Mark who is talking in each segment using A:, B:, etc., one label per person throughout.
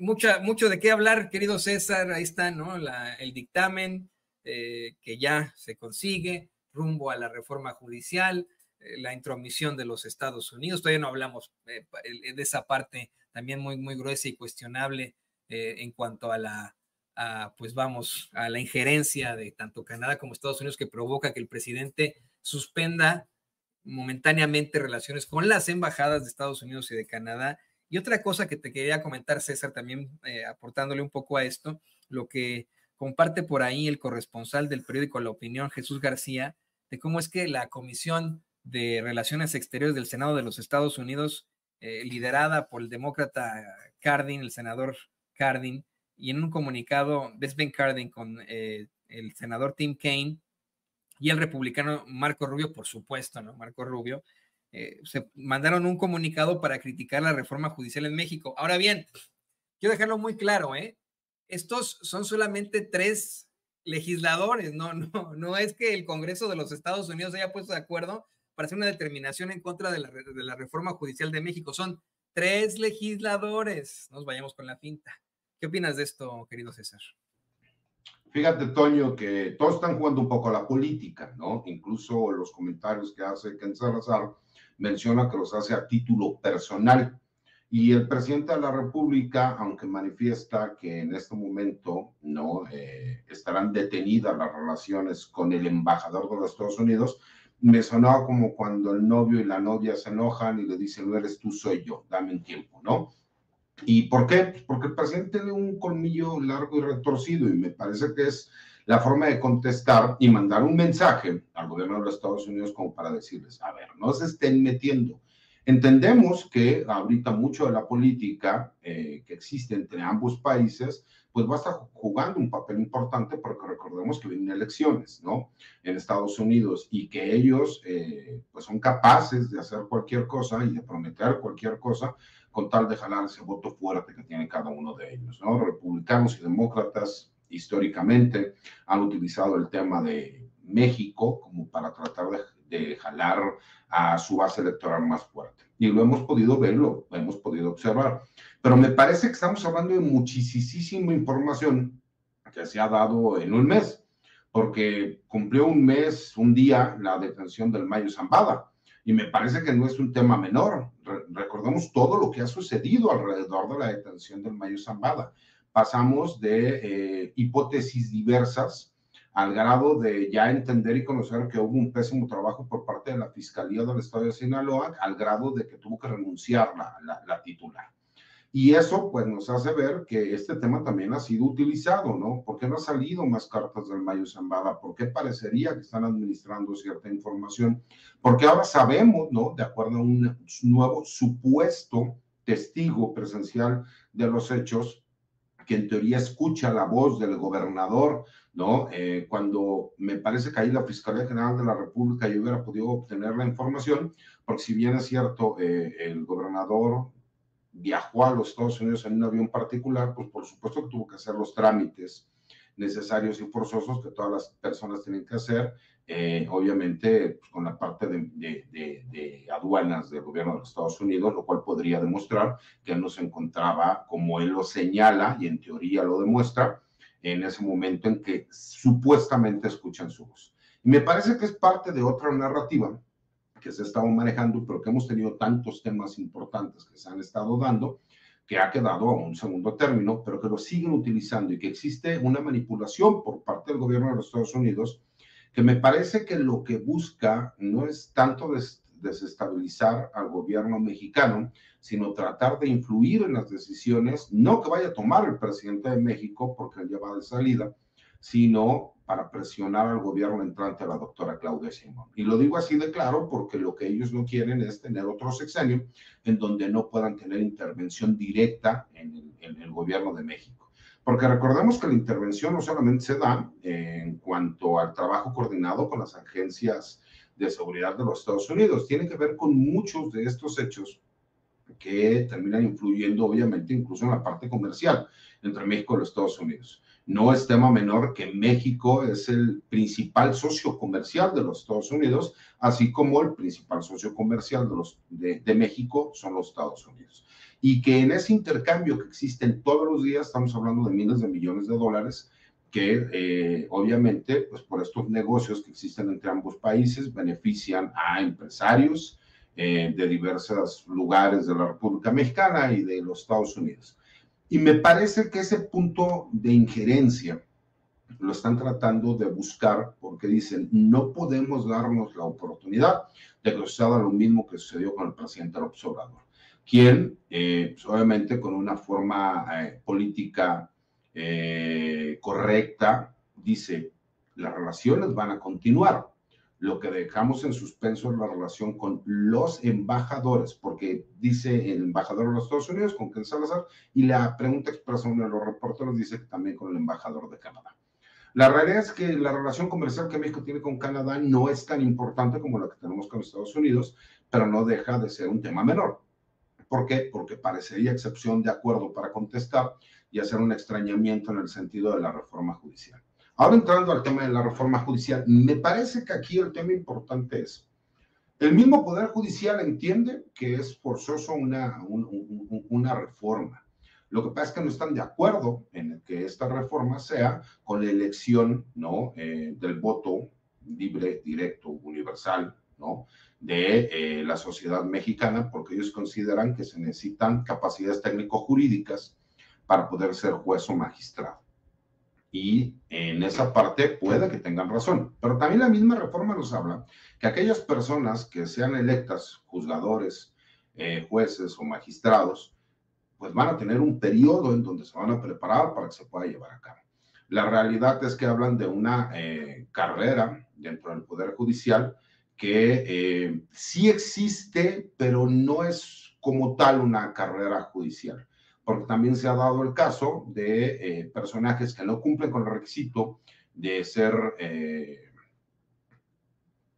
A: mucho de qué hablar, querido César. Ahí está, ¿no? El dictamen que ya se consigue rumbo a la reforma judicial, la intromisión de los Estados Unidos. Todavía no hablamos de esa parte también muy, muy gruesa y cuestionable en cuanto a pues vamos, a la injerencia de tanto Canadá como Estados Unidos, que provoca que el presidente suspenda momentáneamente relaciones con las embajadas de Estados Unidos y de Canadá. Y otra cosa que te quería comentar, César, también aportándole un poco a esto, lo que comparte por ahí el corresponsal del periódico La Opinión, Jesús García, de cómo es que la Comisión de Relaciones Exteriores del Senado de los Estados Unidos, liderada por el demócrata Cardin, el senador Cardin, y en un comunicado, Ben Cardin con el senador Tim Kaine y el republicano Marco Rubio, por supuesto, ¿no? Marco Rubio, se mandaron un comunicado para criticar la reforma judicial en México. Ahora bien, quiero dejarlo muy claro, estos son solamente 3 legisladores, no es que el Congreso de los Estados Unidos haya puesto de acuerdo para hacer una determinación en contra de la reforma judicial de México. Son 3 legisladores. Nos vayamos con la finta. ¿Qué opinas de esto, querido César?
B: Fíjate, Toño, que todos están jugando un poco a la política, ¿no? Incluso los comentarios que hace Ken Salazar menciona que los hace a título personal. Y el presidente de la República, aunque manifiesta que en este momento no estarán detenidas las relaciones con el embajador de los Estados Unidos, me sonaba como cuando el novio y la novia se enojan y le dicen, no eres tú, soy yo, dame un tiempo, ¿no? ¿Y por qué? Pues porque el presidente tiene un colmillo largo y retorcido y me parece que es la forma de contestar y mandar un mensaje al gobierno de los Estados Unidos como para decirles, a ver, no se estén metiendo. Entendemos que ahorita mucho de la política que existe entre ambos países, pues va a estar jugando un papel importante porque recordemos que vienen elecciones, ¿no? En Estados Unidos y que ellos pues son capaces de hacer cualquier cosa y de prometer cualquier cosa con tal de jalar ese voto fuerte que tiene cada uno de ellos, ¿no? Republicanos y demócratas históricamente han utilizado el tema de México como para tratar de jalar a su base electoral más fuerte. Y lo hemos podido ver, lo hemos podido observar. Pero me parece que estamos hablando de muchísima información que se ha dado en un mes, porque cumplió un mes, un día, la detención del Mayo Zambada. Y me parece que no es un tema menor. Recordemos todo lo que ha sucedido alrededor de la detención del Mayo Zambada. Pasamos de hipótesis diversas al grado de ya entender y conocer que hubo un pésimo trabajo por parte de la Fiscalía del Estado de Sinaloa, al grado de que tuvo que renunciar la titular. Y eso pues nos hace ver que este tema también ha sido utilizado, ¿no? ¿Por qué no ha salido más cartas del Mayo Zambada? ¿Por qué parecería que están administrando cierta información? Porque ahora sabemos, ¿no? De acuerdo a un nuevo supuesto testigo presencial de los hechos, que en teoría escucha la voz del gobernador, ¿no? Cuando me parece que ahí la Fiscalía General de la República ya hubiera podido obtener la información, porque si bien es cierto, el gobernador viajó a los Estados Unidos en un avión particular, pues por supuesto que tuvo que hacer los trámites necesarios y forzosos que todas las personas tienen que hacer, obviamente pues, con la parte de aduanas del gobierno de los Estados Unidos, lo cual podría demostrar que él no se encontraba, como él lo señala y en teoría lo demuestra, en ese momento en que supuestamente escuchan su voz. Y me parece que es parte de otra narrativa que se ha estado manejando, pero que hemos tenido tantos temas importantes que se han estado dando, que ha quedado a un segundo término, pero que lo siguen utilizando y que existe una manipulación por parte del gobierno de los Estados Unidos, que me parece que lo que busca no es tanto desestabilizar al gobierno mexicano, sino tratar de influir en las decisiones, no que vaya a tomar el presidente de México, porque él ya va de salida, sino para presionar al gobierno entrante, a la doctora Claudia Sheinbaum. Y lo digo así de claro porque lo que ellos no quieren es tener otro sexenio en donde no puedan tener intervención directa en el gobierno de México. Porque recordemos que la intervención no solamente se da en cuanto al trabajo coordinado con las agencias de seguridad de los Estados Unidos, tiene que ver con muchos de estos hechos que terminan influyendo obviamente incluso en la parte comercial entre México y los Estados Unidos. No es tema menor que México es el principal socio comercial de los Estados Unidos, así como el principal socio comercial de México son los Estados Unidos. y que en ese intercambio que existen todos los días, estamos hablando de miles de millones de dólares, que obviamente, pues por estos negocios que existen entre ambos países, benefician a empresarios de diversos lugares de la República Mexicana y de los Estados Unidos. Y me parece que ese punto de injerencia lo están tratando de buscar porque dicen, no podemos darnos la oportunidad de que suceda lo mismo que sucedió con el presidente López Obrador, quien, pues obviamente con una forma política correcta, dice, las relaciones van a continuar. Lo que dejamos en suspenso es la relación con los embajadores, porque dice el embajador de los Estados Unidos, con Ken Salazar, y la pregunta expresa uno de los reporteros dice que también con el embajador de Canadá. La realidad es que la relación comercial que México tiene con Canadá no es tan importante como la que tenemos con Estados Unidos, pero no deja de ser un tema menor. ¿Por qué? Porque parecería excepción de acuerdo para contestar y hacer un extrañamiento en el sentido de la reforma judicial. Ahora entrando al tema de la reforma judicial, me parece que aquí el tema importante es, el mismo Poder Judicial entiende que es forzoso una reforma. Lo que pasa es que no están de acuerdo en que esta reforma sea con la elección, ¿no? Del voto libre, directo, universal, ¿no? De la sociedad mexicana, porque ellos consideran que se necesitan capacidades técnico-jurídicas para poder ser juez o magistrado. Y en esa parte puede que tengan razón, pero también la misma reforma nos habla que aquellas personas que sean electas, juzgadores, jueces o magistrados, pues van a tener un periodo en donde se van a preparar para que se pueda llevar a cabo. La realidad es que hablan de una carrera dentro del Poder Judicial que sí existe, pero no es como tal una carrera judicial, porque también se ha dado el caso de personajes que no cumplen con el requisito de ser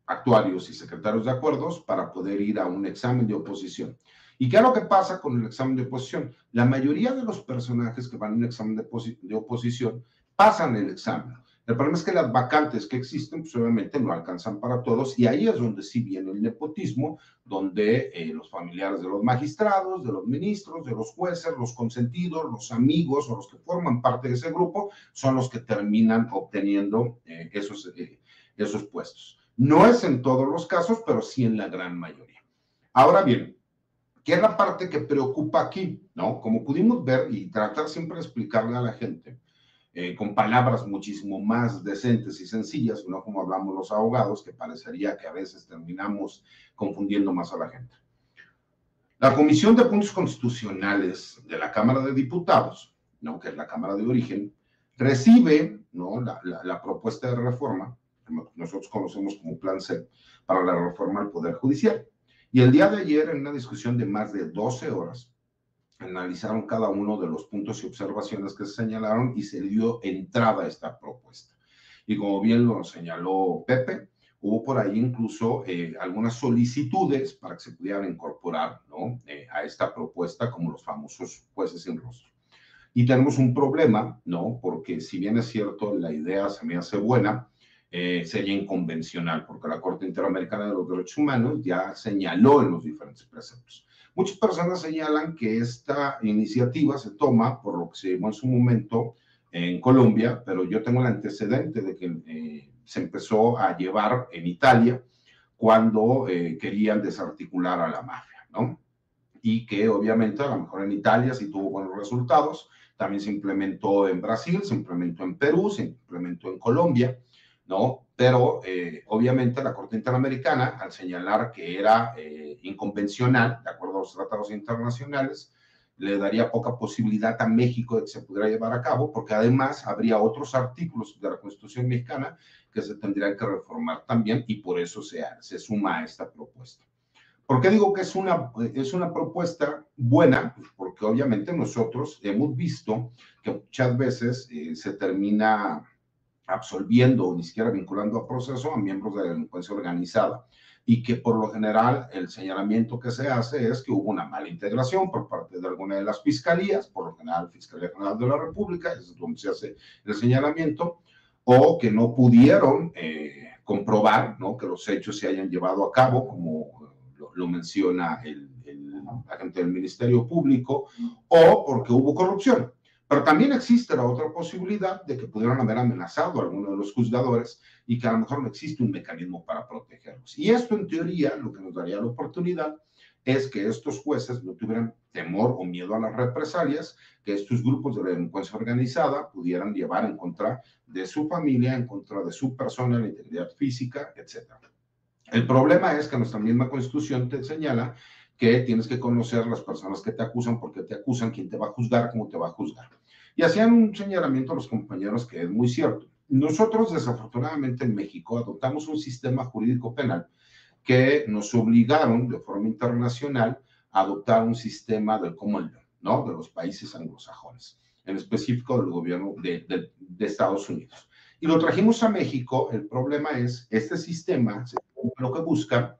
B: actuarios y secretarios de acuerdos para poder ir a un examen de oposición. ¿Y qué es lo que pasa con el examen de oposición? La mayoría de los personajes que van a un examen de oposición pasan el examen. El problema es que las vacantes que existen, pues obviamente no alcanzan para todos, y ahí es donde sí viene el nepotismo, donde los familiares de los magistrados, de los ministros, de los jueces, los consentidos, los amigos o los que forman parte de ese grupo, son los que terminan obteniendo esos puestos. No es en todos los casos, pero sí en la gran mayoría. Ahora bien, ¿qué es la parte que preocupa aquí? ¿No? Como pudimos ver y tratar siempre de explicarle a la gente con palabras muchísimo más decentes y sencillas, no como hablamos los abogados, que parecería que a veces terminamos confundiendo más a la gente. La Comisión de Puntos Constitucionales de la Cámara de Diputados, ¿no? Que es la Cámara de Origen, recibe, ¿no? la propuesta de reforma, que nosotros conocemos como Plan C, para la reforma al Poder Judicial. Y el día de ayer, en una discusión de más de 12 horas, analizaron cada uno de los puntos y observaciones que se señalaron y se dio entrada a esta propuesta. Y como bien lo señaló Pepe, hubo por ahí incluso algunas solicitudes para que se pudieran incorporar, ¿no? A esta propuesta, como los famosos jueces sin rostro. Y tenemos un problema, ¿no? Porque si bien es cierto, la idea se me hace buena, sería inconvencional, porque la Corte Interamericana de los Derechos Humanos ya señaló en los diferentes preceptos. Muchas personas señalan que esta iniciativa se toma por lo que se llevó en su momento en Colombia, pero yo tengo el antecedente de que se empezó a llevar en Italia cuando querían desarticular a la mafia, ¿no? Y que obviamente a lo mejor en Italia sí tuvo buenos resultados, también se implementó en Brasil, se implementó en Perú, se implementó en Colombia, ¿no? Pero obviamente la Corte Interamericana, al señalar que era inconvencional, de acuerdo a los tratados internacionales, le daría poca posibilidad a México de que se pudiera llevar a cabo, porque además habría otros artículos de la Constitución mexicana que se tendrían que reformar también, y por eso se suma a esta propuesta. ¿Por qué digo que es una propuesta buena? Pues porque obviamente nosotros hemos visto que muchas veces se termina absolviendo o ni siquiera vinculando a proceso a miembros de la delincuencia organizada, y que por lo general el señalamiento que se hace es que hubo una mala integración por parte de alguna de las fiscalías, por lo general Fiscalía General de la República, es donde se hace el señalamiento, o que no pudieron comprobar, ¿no? Que los hechos se hayan llevado a cabo, como lo menciona el la gente del Ministerio Público, o porque hubo corrupción. Pero también existe la otra posibilidad de que pudieran haber amenazado a alguno de los juzgadores y que a lo mejor no existe un mecanismo para protegerlos. Y esto, en teoría, lo que nos daría la oportunidad es que estos jueces no tuvieran temor o miedo a las represalias, que estos grupos de delincuencia organizada pudieran llevar en contra de su familia, en contra de su persona, la integridad física, etc. El problema es que nuestra misma Constitución te señala que tienes que conocer las personas que te acusan, por qué te acusan, quién te va a juzgar, cómo te va a juzgar. Y hacían un señalamiento a los compañeros que es muy cierto. Nosotros, desafortunadamente, en México adoptamos un sistema jurídico penal que nos obligaron de forma internacional a adoptar un sistema del common law, ¿no? De los países anglosajones, en específico del gobierno de Estados Unidos. Y lo trajimos a México. El problema es, este sistema lo que busca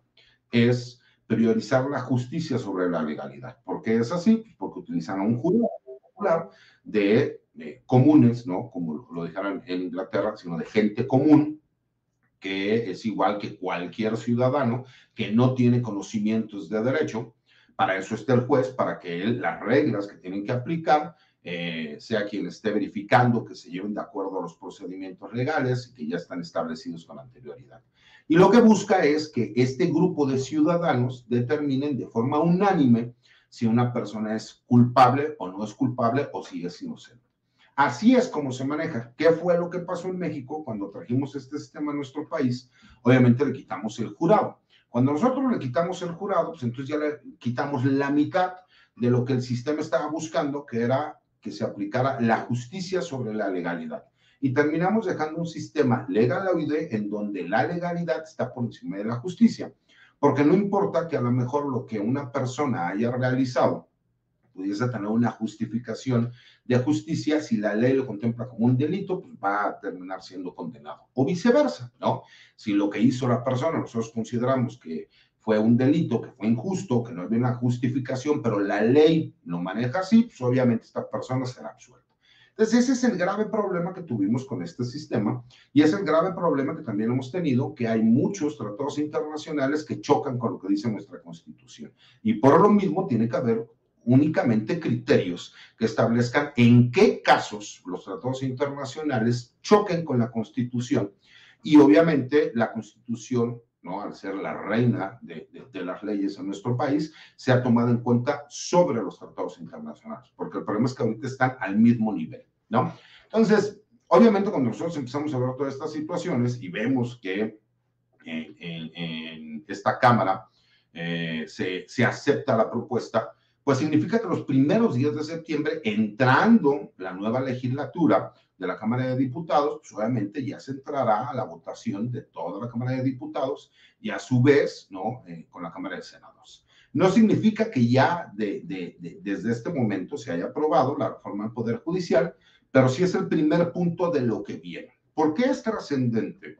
B: es priorizar la justicia sobre la legalidad. ¿Por qué es así? Porque utilizan a un jurado popular de comunes, ¿no? Como lo dijeron en Inglaterra, sino de gente común, que es igual que cualquier ciudadano que no tiene conocimientos de derecho. Para eso está el juez, para que él, las reglas que tienen que aplicar, sea quien esté verificando que se lleven de acuerdo a los procedimientos legales y que ya están establecidos con anterioridad. Y lo que busca es que este grupo de ciudadanos determinen de forma unánime si una persona es culpable o no es culpable, o si es inocente. Así es como se maneja. ¿Qué fue lo que pasó en México cuando trajimos este sistema a nuestro país? Obviamente le quitamos el jurado. Cuando nosotros le quitamos el jurado, pues entonces ya le quitamos la mitad de lo que el sistema estaba buscando, que era que se aplicara la justicia sobre la legalidad. Y terminamos dejando un sistema legaloide en donde la legalidad está por encima de la justicia. Porque no importa que a lo mejor lo que una persona haya realizado pudiese tener una justificación de justicia, si la ley lo contempla como un delito, pues va a terminar siendo condenado. O viceversa, ¿no? Si lo que hizo la persona, nosotros consideramos que fue un delito, que fue injusto, que no había una justificación, pero la ley lo maneja así, pues obviamente esta persona será absuelta. Entonces, ese es el grave problema que tuvimos con este sistema, y es el grave problema que también hemos tenido, que hay muchos tratados internacionales que chocan con lo que dice nuestra Constitución. Y por lo mismo tiene que haber únicamente criterios que establezcan en qué casos los tratados internacionales choquen con la Constitución. Y obviamente la Constitución, ¿no?, al ser la reina de las leyes en nuestro país, se ha tomado en cuenta sobre los tratados internacionales, porque el problema es que ahorita están al mismo nivel, ¿no? Entonces, obviamente cuando nosotros empezamos a ver todas estas situaciones y vemos que en esta Cámara se acepta la propuesta, pues significa que los primeros días de septiembre, entrando la nueva legislatura de la Cámara de Diputados, pues obviamente ya se entrará a la votación de toda la Cámara de Diputados y a su vez, ¿no?, con la Cámara de Senadores. No significa que ya desde este momento se haya aprobado la reforma del Poder Judicial, pero sí es el primer punto de lo que viene. ¿Por qué es trascendente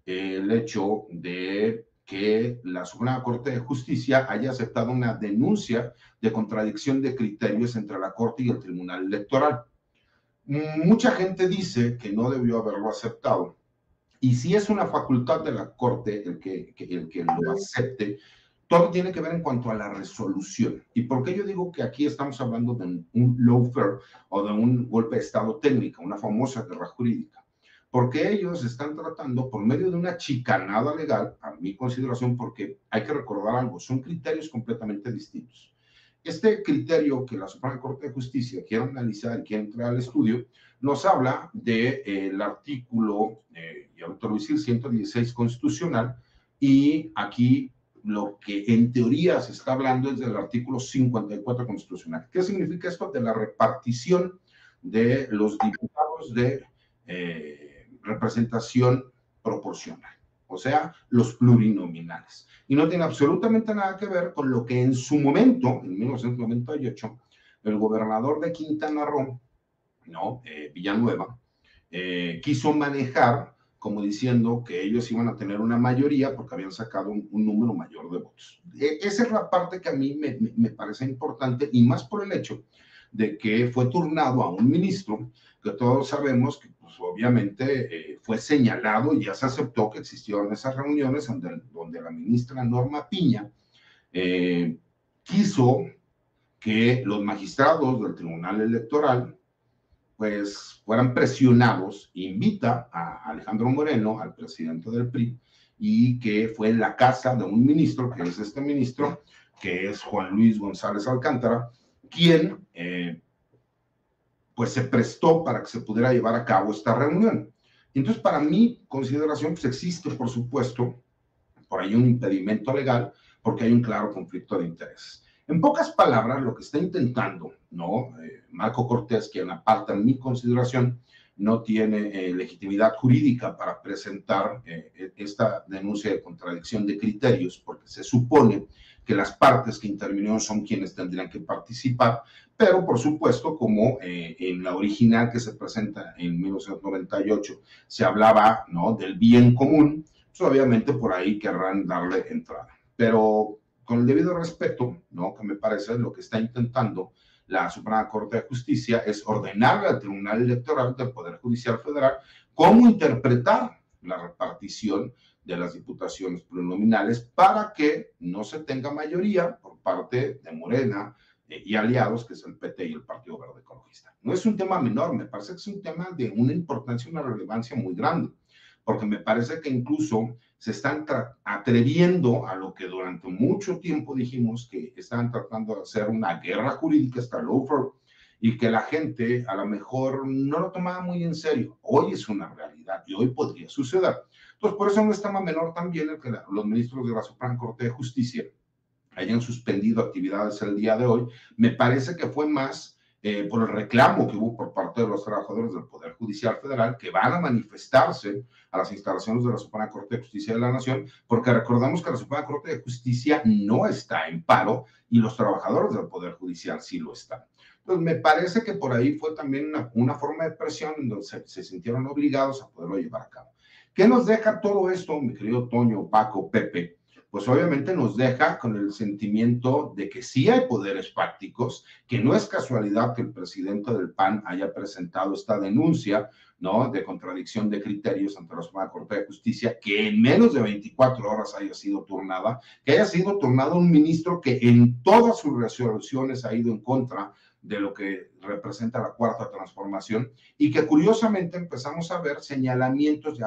B: el hecho de que la Suprema Corte de Justicia haya aceptado una denuncia de contradicción de criterios entre la Corte y el Tribunal Electoral? Mucha gente dice que no debió haberlo aceptado, y si es una facultad de la Corte el que lo acepte, todo tiene que ver en cuanto a la resolución. ¿Y por qué yo digo que aquí estamos hablando de un lawfare o de un golpe de Estado técnico, una famosa guerra jurídica? Porque ellos están tratando por medio de una chicanada legal, a mi consideración, porque hay que recordar algo, son criterios completamente distintos. Este criterio que la Suprema Corte de Justicia quiere analizar y quiere entrar al estudio, nos habla del artículo, y ahorita lo voy a decir, 116 constitucional, y aquí lo que en teoría se está hablando es del artículo 54 constitucional. ¿Qué significa esto? De la repartición de los diputados de representación proporcional, o sea, los plurinominales. Y no tiene absolutamente nada que ver con lo que en su momento, en 1998, el gobernador de Quintana Roo, ¿no?, Villanueva, quiso manejar como diciendo que ellos iban a tener una mayoría porque habían sacado un número mayor de votos. Esa es la parte que a mí me parece importante, y más por el hecho de que fue turnado a un ministro que todos sabemos que pues, obviamente fue señalado y ya se aceptó que existieron esas reuniones donde la ministra Norma Piña quiso que los magistrados del Tribunal Electoral pues fueran presionados, invita a Alejandro Moreno, al presidente del PRI, y que fue en la casa de un ministro, que es este ministro, que es Juan Luis González Alcántara, quien pues se prestó para que se pudiera llevar a cabo esta reunión. Entonces, para mi consideración, pues existe, por supuesto, por ahí un impedimento legal, porque hay un claro conflicto de intereses. En pocas palabras, lo que está intentando, ¿no? Marco Cortés, quien aparte en mi consideración no tiene legitimidad jurídica para presentar esta denuncia de contradicción de criterios, porque se supone que las partes que intervinieron son quienes tendrían que participar, pero por supuesto, como en la original que se presenta en 1998 se hablaba, ¿no?, del bien común, pues obviamente por ahí querrán darle entrada. Pero con el debido respeto, ¿no?, que me parece lo que está intentando la Suprema Corte de Justicia es ordenarle al Tribunal Electoral del Poder Judicial Federal cómo interpretar la repartición de las diputaciones plurinominales para que no se tenga mayoría por parte de Morena y aliados, que es el PT y el Partido Verde Ecologista. No es un tema menor, me parece que es un tema de una importancia y una relevancia muy grande, porque me parece que incluso se están atreviendo a lo que durante mucho tiempo dijimos que estaban tratando de hacer una guerra jurídica, esta lawfare, y que la gente a lo mejor no lo tomaba muy en serio. Hoy es una realidad y hoy podría suceder. Entonces, por eso no es tema menor también el que los ministros de la Suprema Corte de Justicia hayan suspendido actividades el día de hoy. Me parece que fue más por el reclamo que hubo por parte de los trabajadores del Poder Judicial Federal que van a manifestarse a las instalaciones de la Suprema Corte de Justicia de la Nación, porque recordamos que la Suprema Corte de Justicia no está en paro y los trabajadores del Poder Judicial sí lo están. Entonces, me parece que por ahí fue también una forma de presión en donde se sintieron obligados a poderlo llevar a cabo. ¿Qué nos deja todo esto, mi querido Toño, Paco, Pepe? Pues obviamente nos deja con el sentimiento de que sí hay poderes fácticos, que no es casualidad que el presidente del PAN haya presentado esta denuncia, ¿no?, de contradicción de criterios ante la Suprema Corte de Justicia, que en menos de 24 horas haya sido turnada, que haya sido turnado un ministro que en todas sus resoluciones ha ido en contra de lo que representa la Cuarta Transformación, y que curiosamente empezamos a ver señalamientos de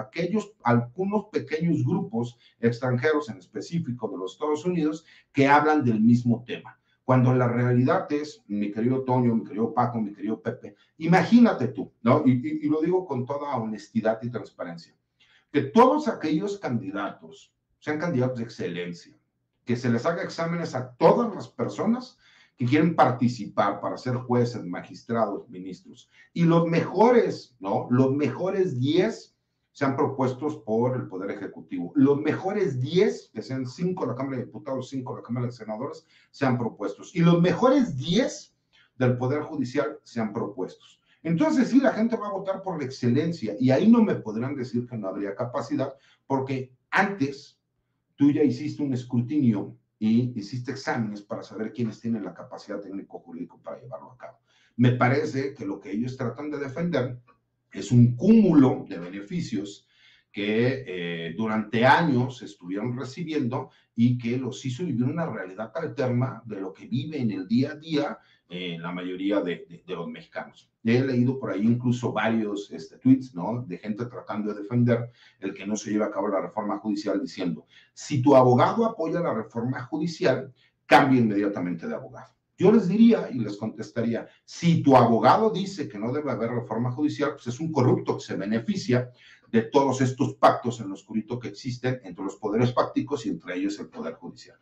B: algunos pequeños grupos extranjeros, en específico de los Estados Unidos, que hablan del mismo tema. Cuando la realidad es, mi querido Toño, mi querido Paco, mi querido Pepe, imagínate tú, ¿no? Y lo digo con toda honestidad y transparencia, que todos aquellos candidatos sean candidatos de excelencia, que se les haga exámenes a todas las personas que quieren participar para ser jueces, magistrados, ministros, y los mejores, ¿no?, los mejores 10 sean propuestos por el Poder Ejecutivo. Los mejores 10, que sean 5 de la Cámara de Diputados, 5 de la Cámara de Senadores, sean propuestos. Y los mejores 10 del Poder Judicial sean propuestos. Entonces, sí, la gente va a votar por la excelencia, y ahí no me podrán decir que no habría capacidad, porque antes tú ya hiciste un escrutinio y hiciste exámenes para saber quiénes tienen la capacidad técnico-jurídica para llevarlo a cabo. Me parece que lo que ellos tratan de defender es un cúmulo de beneficios que durante años estuvieron recibiendo y que los hizo vivir una realidad alterna de lo que vive en el día a día la mayoría de los mexicanos. He leído por ahí incluso varios tweets, ¿no?, de gente tratando de defender el que no se lleve a cabo la reforma judicial, diciendo, si tu abogado apoya la reforma judicial, cambia inmediatamente de abogado. Yo les diría y les contestaría, si tu abogado dice que no debe haber reforma judicial, pues es un corrupto que se beneficia de todos estos pactos en lo oscurito que existen entre los poderes fácticos y entre ellos el Poder Judicial.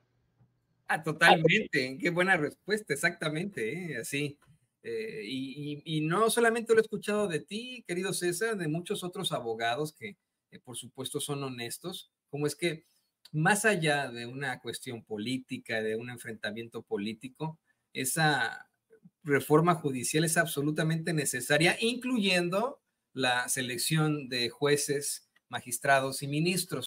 A: Totalmente, qué buena respuesta, exactamente, así. Y no solamente lo he escuchado de ti, querido César, de muchos otros abogados que por supuesto son honestos, como es que más allá de una cuestión política, de un enfrentamiento político, esa reforma judicial es absolutamente necesaria, incluyendo la selección de jueces, magistrados y ministros.